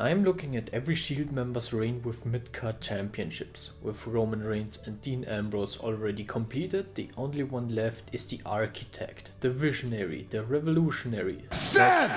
I'm looking at every Shield member's reign with Midcard Championships. With Roman Reigns and Dean Ambrose already completed, the only one left is the architect, the visionary, the revolutionary, Seth!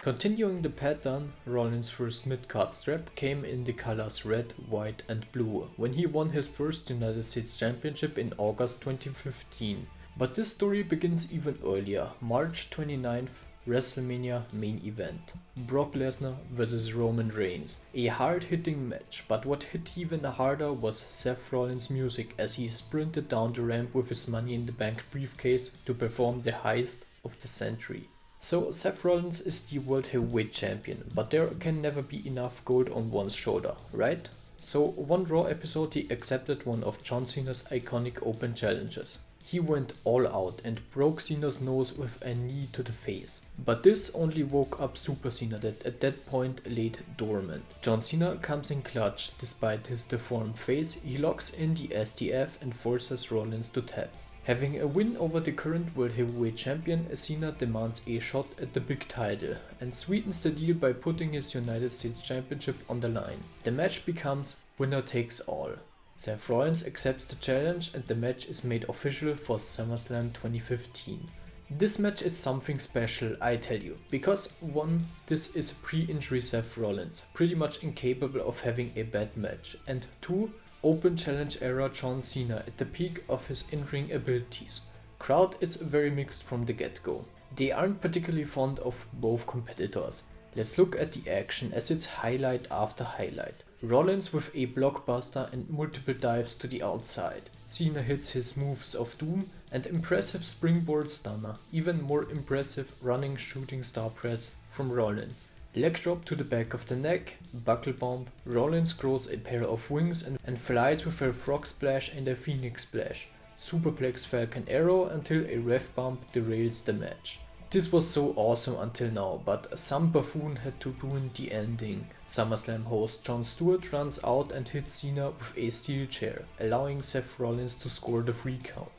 Continuing the pattern, Rollins' first mid-card strap came in the colors red, white and blue when he won his first United States Championship in August 2015. But this story begins even earlier, March 29th, WrestleMania main event. Brock Lesnar vs Roman Reigns. A hard-hitting match, but what hit even harder was Seth Rollins' music as he sprinted down the ramp with his Money in the Bank briefcase to perform the heist of the century. So Seth Rollins is the World Heavyweight Champion, but there can never be enough gold on one's shoulder, right? So one Raw episode he accepted one of John Cena's iconic open challenges. He went all out and broke Cena's nose with a knee to the face. But this only woke up Super Cena that at that point laid dormant. John Cena comes in clutch. Despite his deformed face, he locks in the STF and forces Rollins to tap. Having a win over the current World Heavyweight Champion, Cena demands a shot at the big title and sweetens the deal by putting his United States Championship on the line. The match becomes winner takes all. Seth Rollins accepts the challenge and the match is made official for SummerSlam 2015. This match is something special, I tell you, because 1. This is pre-injury Seth Rollins, pretty much incapable of having a bad match, and 2. Open challenge era John Cena at the peak of his in-ring abilities. Crowd is very mixed from the get-go. They aren't particularly fond of both competitors. Let's look at the action as it's highlight after highlight. Rollins with a blockbuster and multiple dives to the outside. Cena hits his moves of doom and impressive springboard stunner. Even more impressive running shooting star press from Rollins. Leg drop to the back of the neck, buckle bomb, Rollins grows a pair of wings and flies with a frog splash and a phoenix splash. Superplex Falcon Arrow until a ref bump derails the match. This was so awesome until now, but some buffoon had to ruin the ending. SummerSlam host Jon Stewart runs out and hits Cena with a steel chair, allowing Seth Rollins to score the 3 count.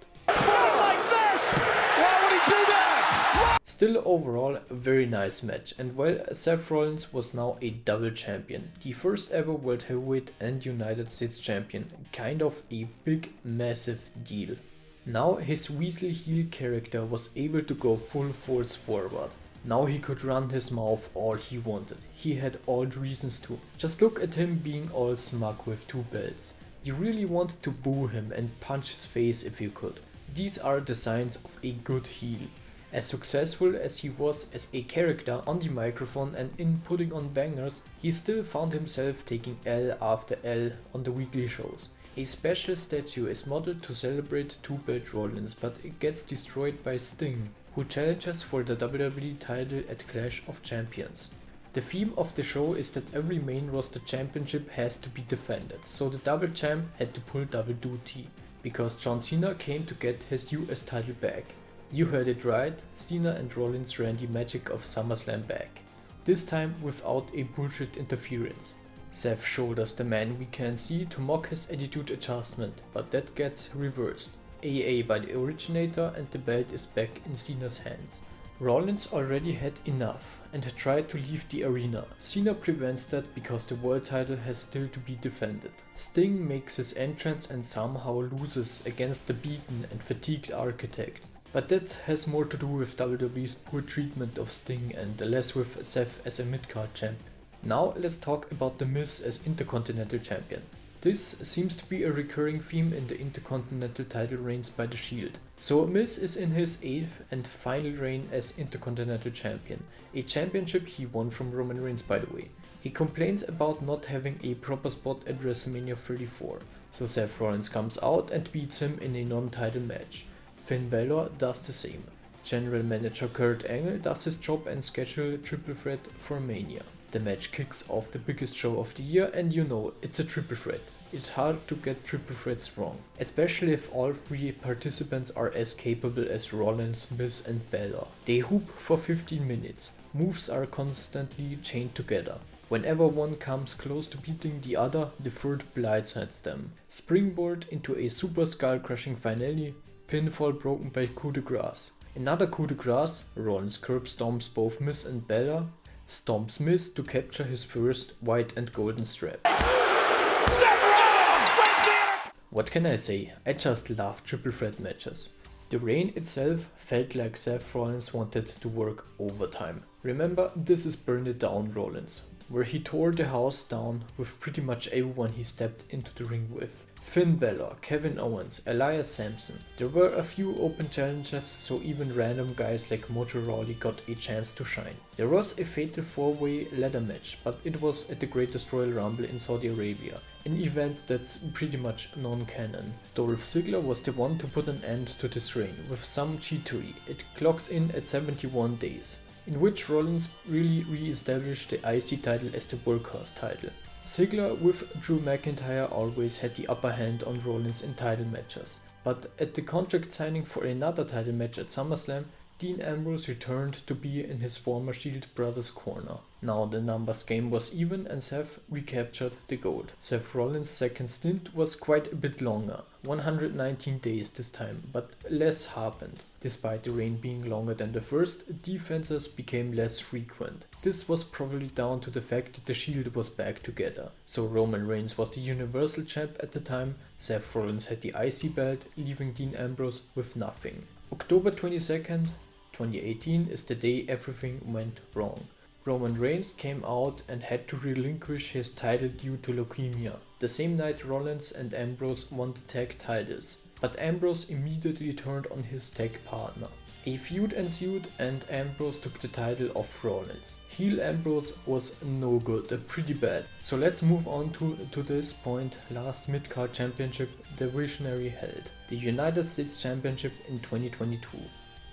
Still overall a very nice match, and while Seth Rollins was now a double champion, the first ever World Heavyweight and United States Champion, kind of a big massive deal. Now his Weasley heel character was able to go full force forward. Now he could run his mouth all he wanted, he had all the reasons to. Just look at him being all smug with 2 belts. You really wanted to boo him and punch his face if you could. These are the signs of a good heel. As successful as he was as a character on the microphone and in putting on bangers, he still found himself taking L after L on the weekly shows. A special statue is modeled to celebrate 2-belt Rollins, but it gets destroyed by Sting, who challenges for the WWE title at Clash of Champions. The theme of the show is that every main roster championship has to be defended, so the double champ had to pull double duty, because John Cena came to get his US title back. You heard it right, Cena and Rollins ran the magic of SummerSlam back. This time without a bullshit interference. Seth shoulders the man we can see to mock his attitude adjustment, but that gets reversed. AA by the originator and the belt is back in Cena's hands. Rollins already had enough and tried to leave the arena. Cena prevents that because the world title has still to be defended. Sting makes his entrance and somehow loses against the beaten and fatigued architect. But that has more to do with WWE's poor treatment of Sting and less with Seth as a midcard champ. Now let's talk about The Miz as Intercontinental Champion. This seems to be a recurring theme in the Intercontinental title reigns by The Shield. So Miz is in his 8th and final reign as Intercontinental Champion, a championship he won from Roman Reigns by the way. He complains about not having a proper spot at WrestleMania 34, so Seth Rollins comes out and beats him in a non-title match. Finn Balor does the same. General Manager Kurt Angle does his job and schedule a triple threat for Mania. The match kicks off the biggest show of the year and you know, it's a triple threat. It's hard to get triple threats wrong, especially if all 3 participants are as capable as Rollins, Miz and Balor. They hoop for 15 minutes. Moves are constantly chained together. Whenever one comes close to beating the other, the third blindsides them. Springboard into a super skull crushing finale, pinfall broken by coup de grace. Another coup de grace, Rollins curb stomps both Miz and Bella, stomps Miz to capture his first white and golden strap. Seth Rollins wins the What can I say, I just love triple threat matches. The reign itself felt like Seth Rollins wanted to work overtime. Remember, this is Burn It Down Rollins, where he tore the house down with pretty much everyone he stepped into the ring with. Finn Balor, Kevin Owens, Elias Sampson. There were a few open challenges, so even random guys like Mojo Rawley got a chance to shine. There was a fatal 4-way ladder match, but it was at the Greatest Royal Rumble in Saudi Arabia, an event that's pretty much non-canon. Dolph Ziggler was the one to put an end to this reign with some cheatery. It clocks in at 71 days, in which Rollins really re-established the IC title as the workhorse title. Ziggler with Drew McIntyre always had the upper hand on Rollins in title matches, but at the contract signing for another title match at SummerSlam, Dean Ambrose returned to be in his former Shield brothers' corner. Now the numbers game was even and Seth recaptured the gold. Seth Rollins' second stint was quite a bit longer, 119 days this time, but less happened. Despite the reign being longer than the first, defenses became less frequent. This was probably down to the fact that the Shield was back together. So Roman Reigns was the Universal Champ at the time, Seth Rollins had the IC belt, leaving Dean Ambrose with nothing. October 22nd, 2018 is the day everything went wrong. Roman Reigns came out and had to relinquish his title due to leukemia. The same night Rollins and Ambrose won the tag titles, but Ambrose immediately turned on his tag partner. A feud ensued and Ambrose took the title off Rollins. Heel Ambrose was no good, pretty bad. So let's move on to this point, last Midcard Championship the Visionary held, the United States Championship in 2022.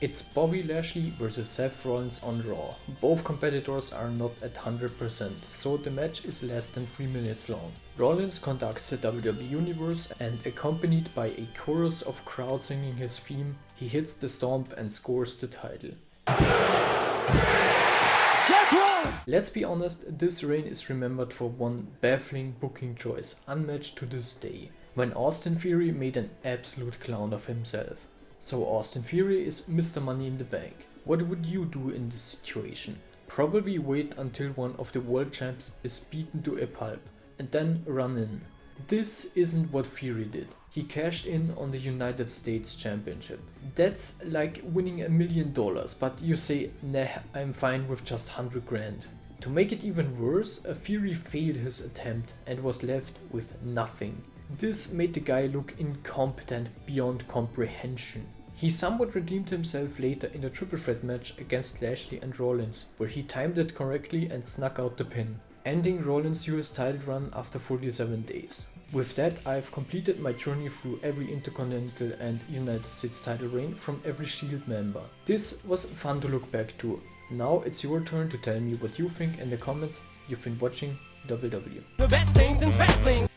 It's Bobby Lashley versus Seth Rollins on Raw. Both competitors are not at 100%, so the match is less than 3 minutes long. Rollins conducts the WWE Universe and, accompanied by a chorus of crowd singing his theme, he hits the stomp and scores the title. Seth Rollins! Let's be honest, this reign is remembered for one baffling booking choice, unmatched to this day, when Austin Theory made an absolute clown of himself. So Austin Theory is Mr. Money in the Bank. What would you do in this situation? Probably wait until one of the world champs is beaten to a pulp and then run in. This isn't what Theory did. He cashed in on the United States Championship. That's like winning $1 million, but you say, nah, I'm fine with just 100 grand. To make it even worse, Theory failed his attempt and was left with nothing. This made the guy look incompetent beyond comprehension. He somewhat redeemed himself later in a triple threat match against Lashley and Rollins, where he timed it correctly and snuck out the pin, ending Rollins' US title run after 47 days. With that, I've completed my journey through every Intercontinental and United States title reign from every Shield member. This was fun to look back to. Now it's your turn to tell me what you think in the comments. You've been watching WWE. The best things in wrestling.